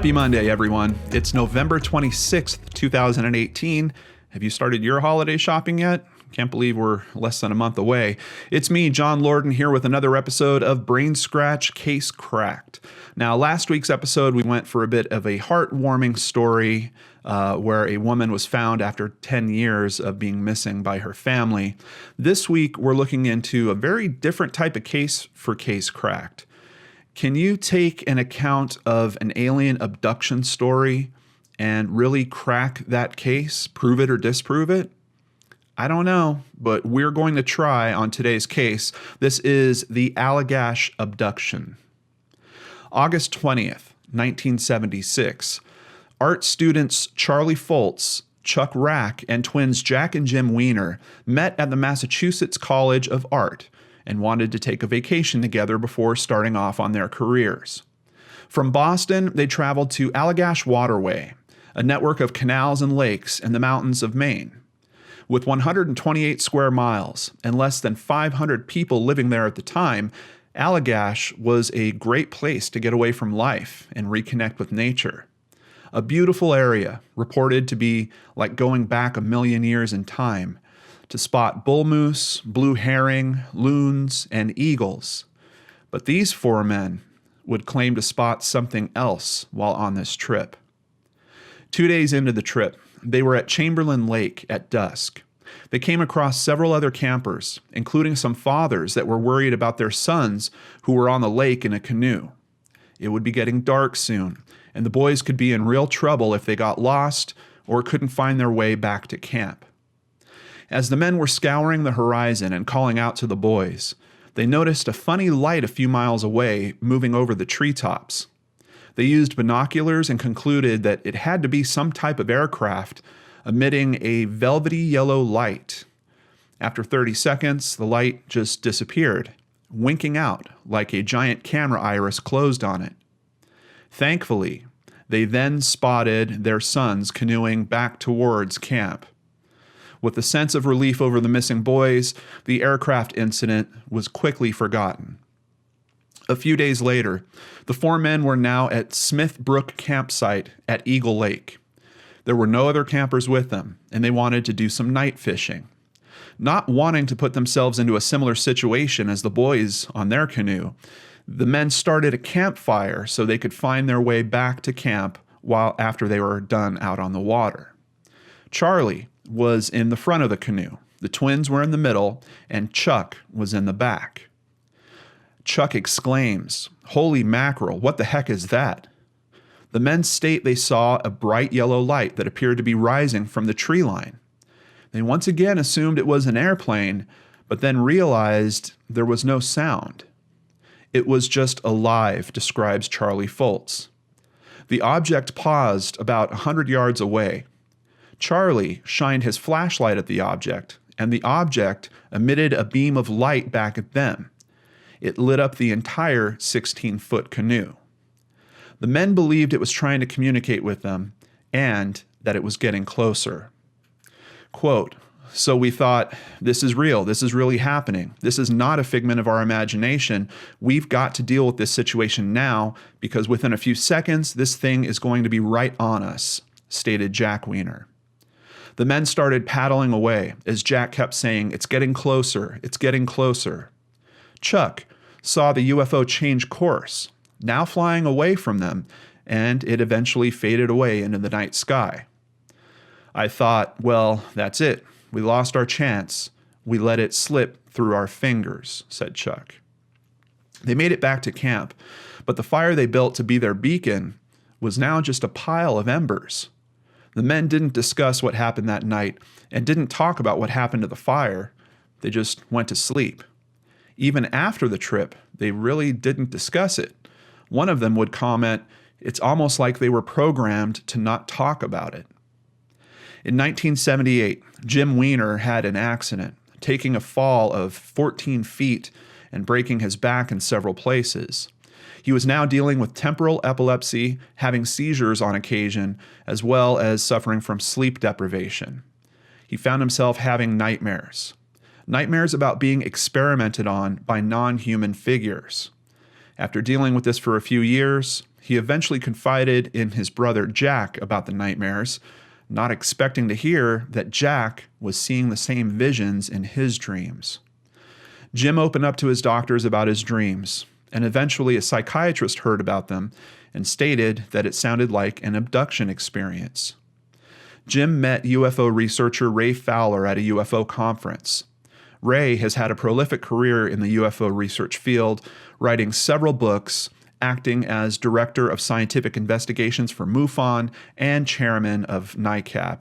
Happy Monday, everyone. It's November 26th, 2018. Have you started your holiday shopping yet? Can't believe we're less than a month away. It's me, John Lorden, here with another episode of Brain Scratch Case Cracked. Now, last week's episode, we went for a bit of a heartwarming story where a woman was found after 10 years of being missing by her family. This week, we're looking into a very different type of case for Case Cracked. Can you take an account of an alien abduction story and really crack that case, prove it or disprove it? I don't know, but we're going to try on today's case. This is the Allagash abduction. August 20th, 1976. Art students Charlie Foltz, Chuck Rack, and twins Jack and Jim Weiner met at the Massachusetts College of Art and wanted to take a vacation together before starting off on their careers. From Boston, they traveled to Allagash Waterway, a network of canals and lakes in the mountains of Maine. With 128 square miles and less than 500 people living there at the time, Allagash was a great place to get away from life and reconnect with nature. A beautiful area, reported to be like going back a million years in time, to spot bull moose, blue herring, loons, and eagles. But these four men would claim to spot something else while on this trip. 2 days into the trip, they were at Chamberlain Lake at dusk. They came across several other campers, including some fathers that were worried about their sons who were on the lake in a canoe. It would be getting dark soon, and the boys could be in real trouble if they got lost or couldn't find their way back to camp. As the men were scouring the horizon and calling out to the boys, they noticed a funny light a few miles away moving over the treetops. They used binoculars and concluded that it had to be some type of aircraft emitting a velvety yellow light. After 30 seconds, the light just disappeared, winking out like a giant camera iris closed on it. Thankfully, they then spotted their sons canoeing back towards camp. With a sense of relief over the missing boys, the aircraft incident was quickly forgotten. A few days later, the four men were now at Smith Brook campsite at Eagle Lake. There were no other campers with them, and they wanted to do some night fishing. Not wanting to put themselves into a similar situation as the boys on their canoe, the men started a campfire so they could find their way back to camp after they were done out on the water. Charlie was in the front of the canoe. The twins were in the middle, and Chuck was in the back. Chuck exclaims, "Holy mackerel, what the heck is that?" The men state they saw a bright yellow light that appeared to be rising from the tree line. They once again assumed it was an airplane, but then realized there was no sound. "It was just alive," describes Charlie Foltz. The object paused about 100 yards away. Charlie shined his flashlight at the object, and the object emitted a beam of light back at them. It lit up the entire 16-foot canoe. The men believed it was trying to communicate with them and that it was getting closer. Quote, "So we thought, this is real, this is really happening. This is not a figment of our imagination. We've got to deal with this situation now because within a few seconds, this thing is going to be right on us," stated Jack Weiner. The men started paddling away as Jack kept saying, "It's getting closer, it's getting closer." Chuck saw the UFO change course, now flying away from them, and it eventually faded away into the night sky. "I thought, well, that's it. We lost our chance. We let it slip through our fingers," said Chuck. They made it back to camp, but the fire they built to be their beacon was now just a pile of embers. The men didn't discuss what happened that night and didn't talk about what happened to the fire. They just went to sleep. Even after the trip, they really didn't discuss it. One of them would comment, "It's almost like they were programmed to not talk about it." In 1978, Jim Weiner had an accident, taking a fall of 14 feet and breaking his back in several places. He was now dealing with temporal epilepsy, having seizures on occasion, as well as suffering from sleep deprivation. He found himself having nightmares. Nightmares about being experimented on by non-human figures. After dealing with this for a few years, he eventually confided in his brother Jack about the nightmares, not expecting to hear that Jack was seeing the same visions in his dreams. Jim opened up to his doctors about his dreams, and eventually a psychiatrist heard about them and stated that it sounded like an abduction experience. Jim met UFO researcher Ray Fowler at a UFO conference. Ray has had a prolific career in the UFO research field, writing several books, acting as director of scientific investigations for MUFON and chairman of NICAP.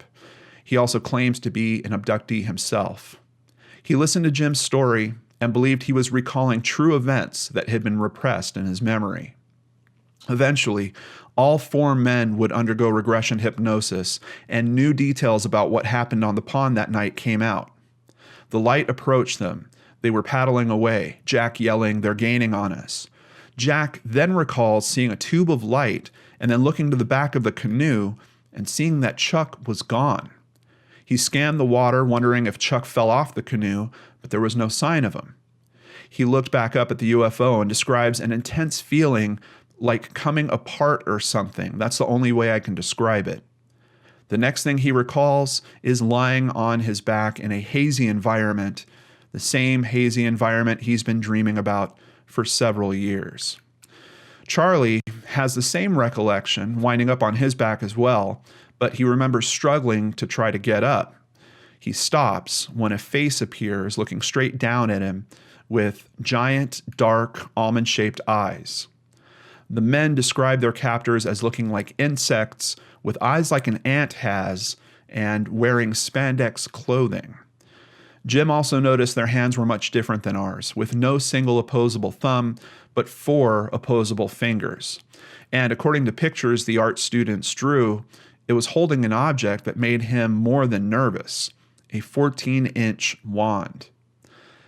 He also claims to be an abductee himself. He listened to Jim's story and believed he was recalling true events that had been repressed in his memory. Eventually, all four men would undergo regression hypnosis, and new details about what happened on the pond that night came out. The light approached them. They were paddling away, Jack yelling, "They're gaining on us." Jack then recalls seeing a tube of light and then looking to the back of the canoe and seeing that Chuck was gone. He scanned the water, wondering if Chuck fell off the canoe, but there was no sign of him. He looked back up at the UFO and describes an intense feeling like coming apart or something. That's the only way I can describe it. The next thing he recalls is lying on his back in a hazy environment, the same hazy environment he's been dreaming about for several years. Charlie has the same recollection, winding up on his back as well, but he remembers struggling to try to get up. He stops when a face appears looking straight down at him with giant, dark, almond-shaped eyes. The men describe their captors as looking like insects with eyes like an ant has and wearing spandex clothing. Jim also noticed their hands were much different than ours, with no single opposable thumb, but 4 opposable fingers. And according to pictures the art students drew, it was holding an object that made him more than nervous, a 14-inch wand.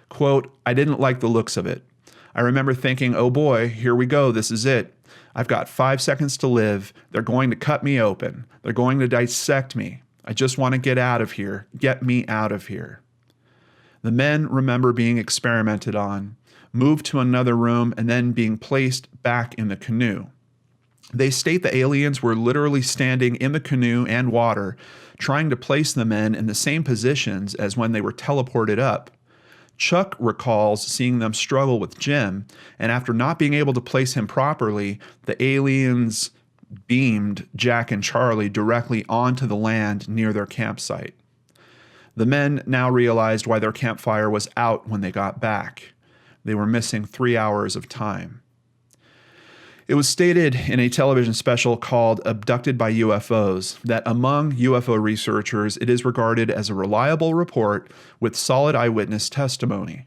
Quote, "I didn't like the looks of it. I remember thinking, oh boy, here we go, this is it. I've got 5 seconds to live. They're going to cut me open. They're going to dissect me. I just want to get out of here. Get me out of here." The men remember being experimented on, moved to another room, and then being placed back in the canoe. They state the aliens were literally standing in the canoe and water, trying to place the men in the same positions as when they were teleported up. Chuck recalls seeing them struggle with Jim, and after not being able to place him properly, the aliens beamed Jack and Charlie directly onto the land near their campsite. The men now realized why their campfire was out when they got back. They were missing 3 hours of time. It was stated in a television special called Abducted by UFOs that among UFO researchers, it is regarded as a reliable report with solid eyewitness testimony.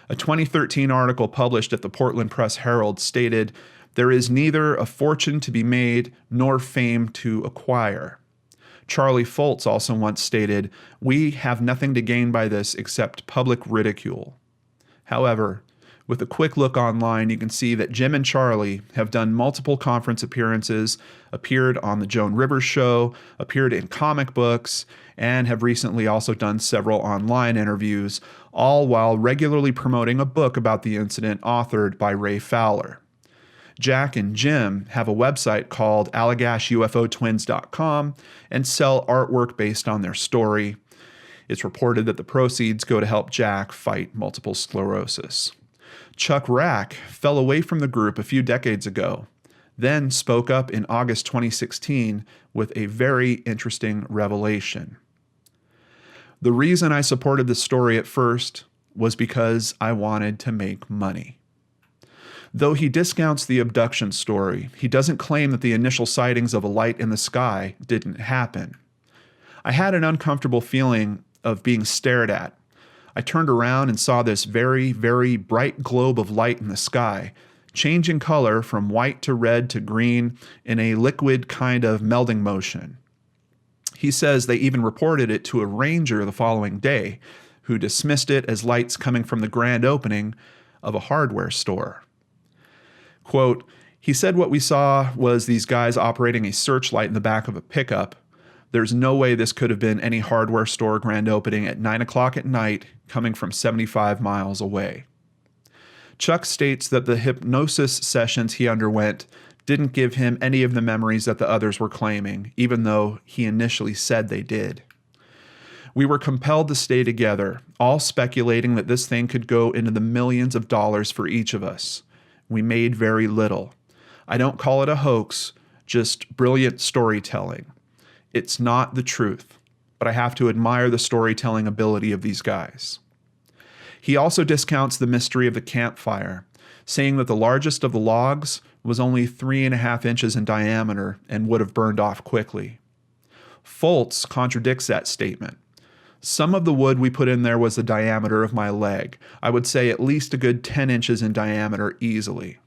A 2013 article published at the Portland Press Herald stated, "There is neither a fortune to be made nor fame to acquire." Charlie Foltz also once stated, "We have nothing to gain by this except public ridicule." However, with a quick look online, you can see that Jim and Charlie have done multiple conference appearances, appeared on The Joan Rivers Show, appeared in comic books, and have recently also done several online interviews, all while regularly promoting a book about the incident authored by Ray Fowler. Jack and Jim have a website called AllagashUFOTwins.com and sell artwork based on their story. It's reported that the proceeds go to help Jack fight multiple sclerosis. Chuck Rack fell away from the group a few decades ago, then spoke up in August 2016 with a very interesting revelation. "The reason I supported this story at first was because I wanted to make money." Though he discounts the abduction story, he doesn't claim that the initial sightings of a light in the sky didn't happen. "I had an uncomfortable feeling of being stared at. I turned around and saw this very, very bright globe of light in the sky, changing color from white to red to green in a liquid kind of melding motion." He says they even reported it to a ranger the following day, who dismissed it as lights coming from the grand opening of a hardware store. Quote, "He said what we saw was these guys operating a searchlight in the back of a pickup. There's no way this could have been any hardware store grand opening at 9 o'clock at night coming from 75 miles away." Chuck states that the hypnosis sessions he underwent didn't give him any of the memories that the others were claiming, even though he initially said they did. We were compelled to stay together, all speculating that this thing could go into the millions of dollars for each of us. We made very little. I don't call it a hoax, just brilliant storytelling. It's not the truth, but I have to admire the storytelling ability of these guys. He also discounts the mystery of the campfire, saying that the largest of the logs was only 3.5 inches in diameter and would have burned off quickly. Foltz contradicts that statement. Some of the wood we put in there was the diameter of my leg. I would say at least a good 10 inches in diameter easily.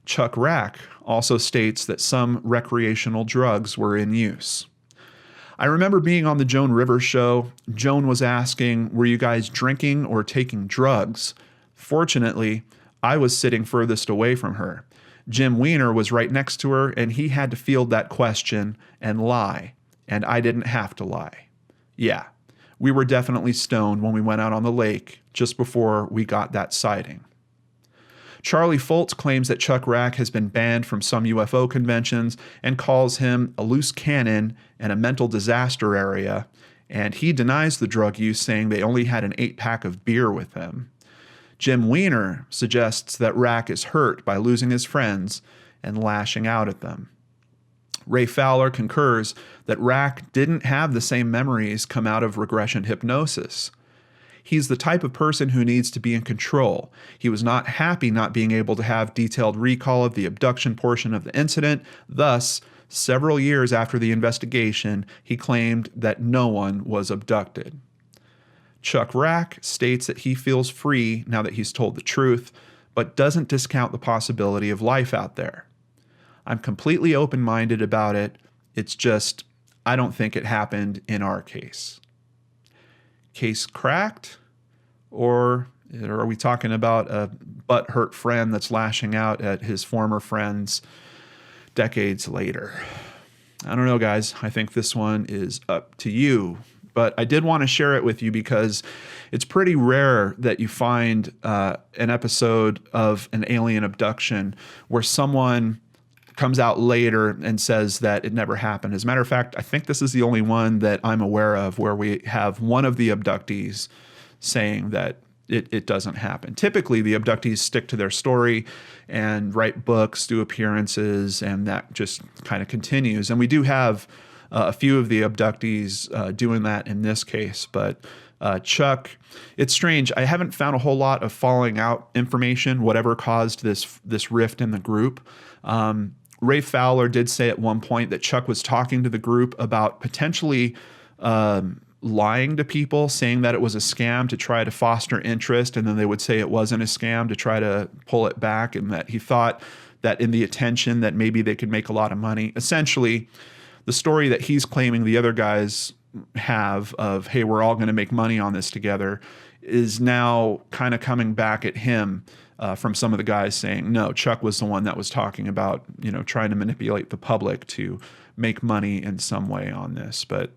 Chuck Rack also states that some recreational drugs were in use. I remember being on the Joan Rivers show. Joan was asking, were you guys drinking or taking drugs? Fortunately, I was sitting furthest away from her. Jim Weiner was right next to her, and he had to field that question and lie, and I didn't have to lie. Yeah, we were definitely stoned when we went out on the lake just before we got that sighting. Charlie Foltz claims that Chuck Rack has been banned from some UFO conventions and calls him a loose cannon and a mental disaster area, and he denies the drug use, saying they only had an 8-pack of beer with them. Jim Weiner suggests that Rack is hurt by losing his friends and lashing out at them. Ray Fowler concurs that Rack didn't have the same memories come out of regression hypnosis. He's the type of person who needs to be in control. He was not happy not being able to have detailed recall of the abduction portion of the incident. Thus, several years after the investigation, he claimed that no one was abducted. Chuck Rack states that he feels free now that he's told the truth, but doesn't discount the possibility of life out there. I'm completely open-minded about it. It's just, I don't think it happened in our case. Case cracked? Or are we talking about a butthurt friend that's lashing out at his former friends decades later? I don't know, guys. I think this one is up to you. But I did want to share it with you because it's pretty rare that you find an episode of an alien abduction where someone comes out later and says that it never happened. As a matter of fact, I think this is the only one that I'm aware of where we have one of the abductees saying that it doesn't happen. Typically, the abductees stick to their story and write books, do appearances, and that just kind of continues. And we do have a few of the abductees doing that in this case. But Chuck, it's strange. I haven't found a whole lot of falling out information, whatever caused this rift in the group. Ray Fowler did say at one point that Chuck was talking to the group about potentially lying to people, saying that it was a scam to try to foster interest, and then they would say it wasn't a scam to try to pull it back, and that he thought that in the attention that maybe they could make a lot of money. Essentially, the story that he's claiming the other guys have of, hey, we're all going to make money on this together, is now kind of coming back at him from some of the guys saying, no, Chuck was the one that was talking about, trying to manipulate the public to make money in some way on this. But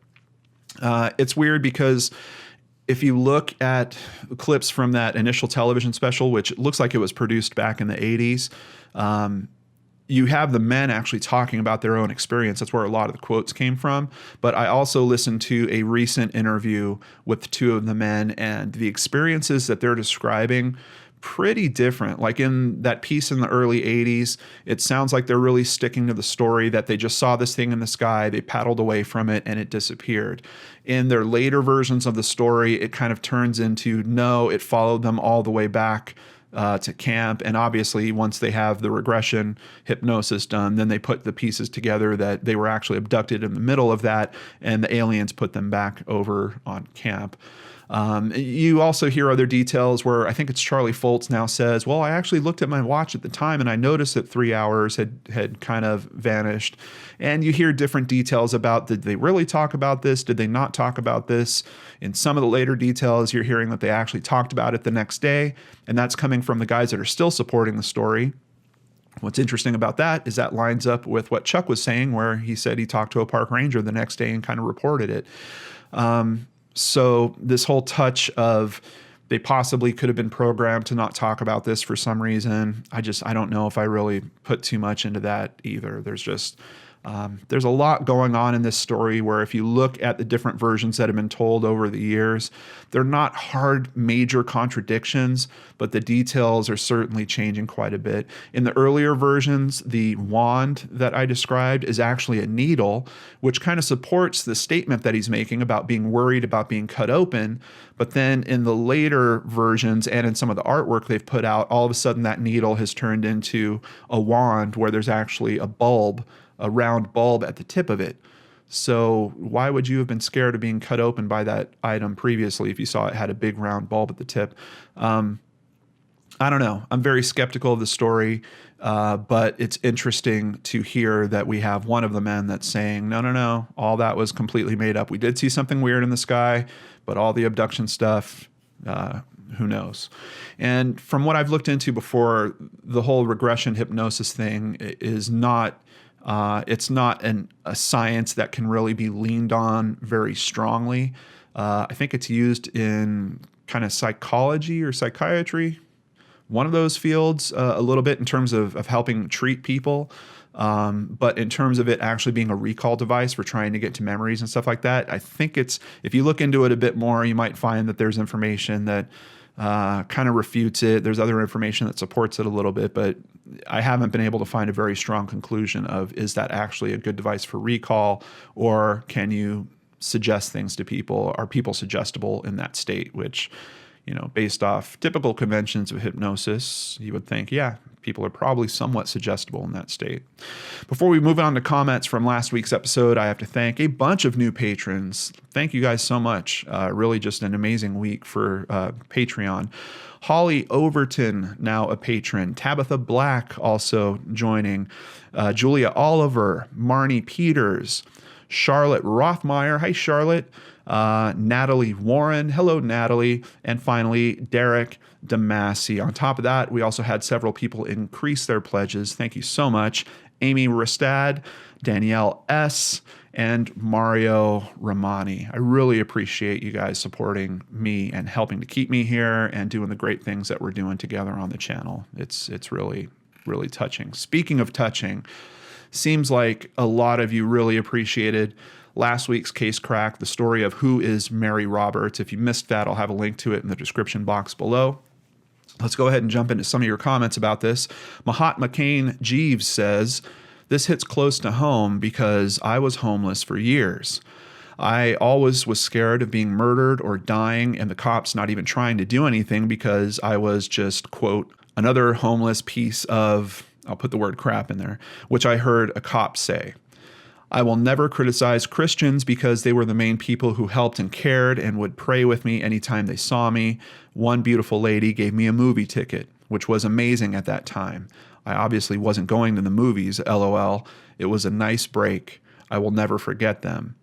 it's weird because if you look at clips from that initial television special, which looks like it was produced back in the 80s, you have the men actually talking about their own experience. That's where a lot of the quotes came from. But I also listened to a recent interview with two of the men, and the experiences that they're describing pretty different. Like in that piece in the early 80s, it sounds like they're really sticking to the story that they just saw this thing in the sky, they paddled away from it, and it disappeared. In their later versions of the story, it kind of turns into, no, it followed them all the way back to camp. And obviously, once they have the regression hypnosis done, then they put the pieces together that they were actually abducted in the middle of that, and the aliens put them back over on camp. You also hear other details where I think it's Charlie Foltz now says, well, I actually looked at my watch at the time and I noticed that 3 hours had kind of vanished. And you hear different details about, did they really talk about this? Did they not talk about this? In some of the later details, you're hearing that they actually talked about it the next day. And that's coming from the guys that are still supporting the story. What's interesting about that is that lines up with what Chuck was saying, where he said he talked to a park ranger the next day and kind of reported it. So this whole touch of They possibly could have been programmed to not talk about this for some reason. I don't know if I really put too much into that either. There's a lot going on in this story where if you look at the different versions that have been told over the years, they're not hard major contradictions, but the details are certainly changing quite a bit. In the earlier versions, the wand that I described is actually a needle, which kind of supports the statement that he's making about being worried about being cut open. But then in the later versions and in some of the artwork they've put out, all of a sudden that needle has turned into a wand where there's actually a round bulb at the tip of it. So why would you have been scared of being cut open by that item previously if you saw it had a big round bulb at the tip? I don't know. I'm very skeptical of the story, but it's interesting to hear that we have one of the men that's saying, no, all that was completely made up. We did see something weird in the sky, but all the abduction stuff, who knows? And from what I've looked into before, the whole regression hypnosis thing is not it's not a science that can really be leaned on very strongly. I think it's used in kind of psychology or psychiatry, one of those fields, a little bit in terms of helping treat people. But in terms of it actually being a recall device for trying to get to memories and stuff like that, I think if you look into it a bit more, you might find that there's information that kind of refutes it. There's other information that supports it a little bit, but I haven't been able to find a very strong conclusion of, is that actually a good device for recall, or can you suggest things to people? Are people suggestible in that state? Which, based off typical conventions of hypnosis, you would think, yeah, people are probably somewhat suggestible in that state. Before we move on to comments from last week's episode, I have to thank a bunch of new patrons. Thank you guys so much. Really just an amazing week for Patreon. Holly Overton, now a patron. Tabitha Black also joining. Julia Oliver, Marnie Peters, Charlotte Rothmeyer. Hi, Charlotte. Natalie Warren. Hello, Natalie. And finally, Derek Damasi. On top of that, we also had several people increase their pledges. Thank you so much. Amy Ristad, Danielle S., and Mario Romani. I really appreciate you guys supporting me and helping to keep me here and doing the great things that we're doing together on the channel. It's really, really touching. Speaking of touching, seems like a lot of you really appreciated last week's Case Crack, the story of who is Mary Roberts. If you missed that, I'll have a link to it in the description box below. Let's go ahead and jump into some of your comments about this. Mahatma Kane Jeeves says, this hits close to home because I was homeless for years. I always was scared of being murdered or dying and the cops not even trying to do anything because I was just, quote, another homeless piece of, I'll put the word crap in there, which I heard a cop say. I will never criticize Christians because they were the main people who helped and cared and would pray with me anytime they saw me. One beautiful lady gave me a movie ticket, which was amazing at that time. I obviously wasn't going to the movies, LOL. It was a nice break. I will never forget them.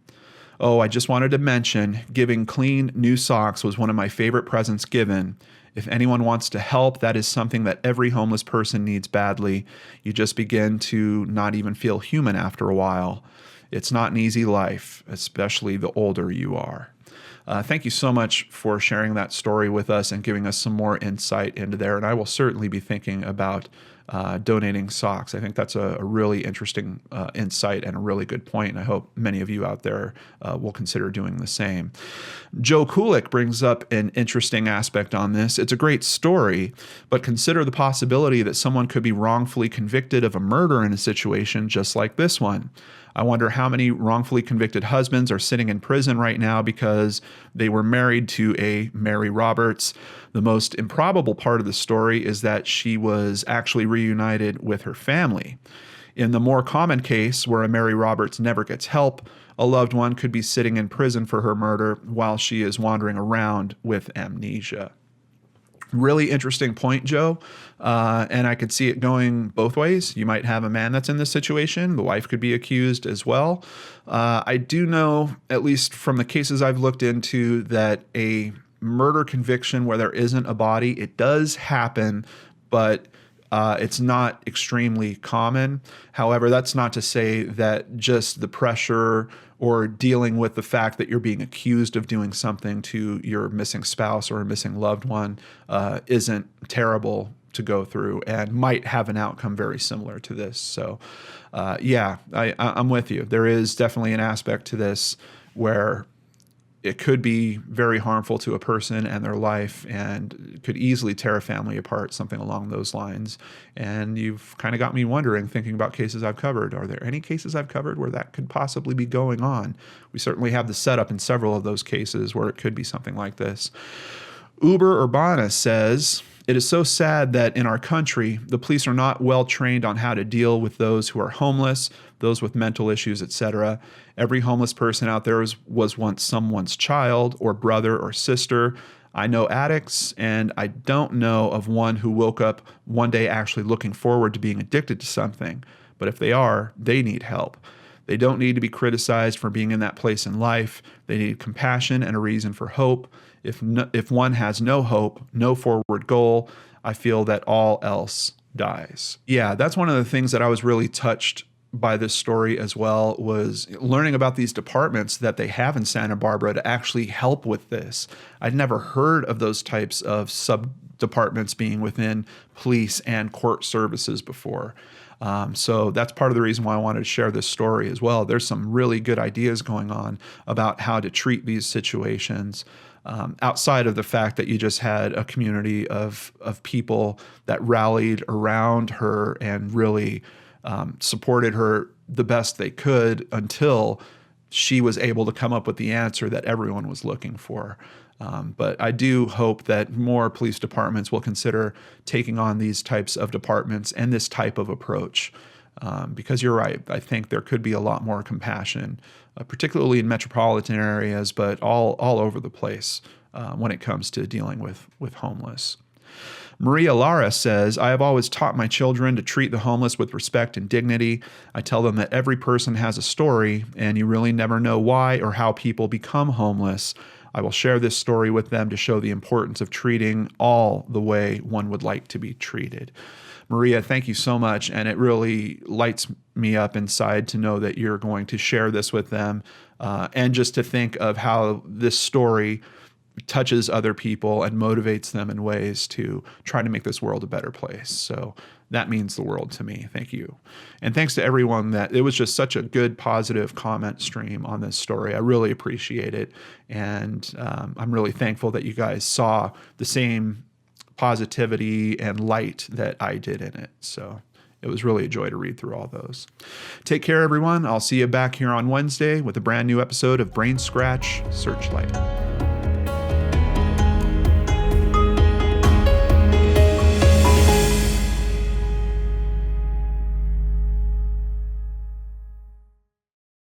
Oh, I just wanted to mention, giving clean new socks was one of my favorite presents given. If anyone wants to help, that is something that every homeless person needs badly. You just begin to not even feel human after a while. It's not an easy life, especially the older you are. Thank you so much for sharing that story with us and giving us some more insight into there. And I will certainly be thinking about donating socks. I think that's a really interesting insight and a really good point. And I hope many of you out there will consider doing the same. Joe Kulik brings up an interesting aspect on this. It's a great story, but consider the possibility that someone could be wrongfully convicted of a murder in a situation just like this one. I wonder how many wrongfully convicted husbands are sitting in prison right now because they were married to a Mary Roberts. The most improbable part of the story is that she was actually reunited with her family. In the more common case, where a Mary Roberts never gets help, a loved one could be sitting in prison for her murder while she is wandering around with amnesia. Really interesting point, Joe. And I could see it going both ways. You might have a man that's in this situation. The wife could be accused as well. I do know, at least from the cases I've looked into, that a murder conviction where there isn't a body, it does happen, but it's not extremely common. However, that's not to say that just the pressure or dealing with the fact that you're being accused of doing something to your missing spouse or a missing loved one isn't terrible to go through and might have an outcome very similar to this. So I'm with you. There is definitely an aspect to this where it could be very harmful to a person and their life and could easily tear a family apart, something along those lines. And you've kind of got me wondering, thinking about cases I've covered, are there any cases I've covered where that could possibly be going on? We certainly have the setup in several of those cases where it could be something like this. Uber Urbana says, it is so sad that in our country, the police are not well trained on how to deal with those who are homeless, those with mental issues, etc. Every homeless person out there was once someone's child or brother or sister. I know addicts, and I don't know of one who woke up one day actually looking forward to being addicted to something. But if they are, they need help. They don't need to be criticized for being in that place in life. They need compassion and a reason for hope. If one has no hope, no forward goal, I feel that all else dies. Yeah, that's one of the things that I was really touched by this story as well, was learning about these departments that they have in Santa Barbara to actually help with this. I'd never heard of those types of sub-departments being within police and court services before. So that's part of the reason why I wanted to share this story as well. There's some really good ideas going on about how to treat these situations. Outside of the fact that you just had a community of people that rallied around her and really supported her the best they could until she was able to come up with the answer that everyone was looking for. But I do hope that more police departments will consider taking on these types of departments and this type of approach. Because you're right, I think there could be a lot more compassion, particularly in metropolitan areas, but all over the place when it comes to dealing with homeless. Maria Lara says, I have always taught my children to treat the homeless with respect and dignity. I tell them that every person has a story, and you really never know why or how people become homeless. I will share this story with them to show the importance of treating all the way one would like to be treated. Maria, thank you so much, and it really lights me up inside to know that you're going to share this with them, and just to think of how this story touches other people and motivates them in ways to try to make this world a better place. So that means the world to me. Thank you. And thanks to everyone it was just such a good, positive comment stream on this story. I really appreciate it. And I'm really thankful that you guys saw the same positivity and light that I did in it. So it was really a joy to read through all those. Take care, everyone. I'll see you back here on Wednesday with a brand new episode of Brain Scratch Searchlight.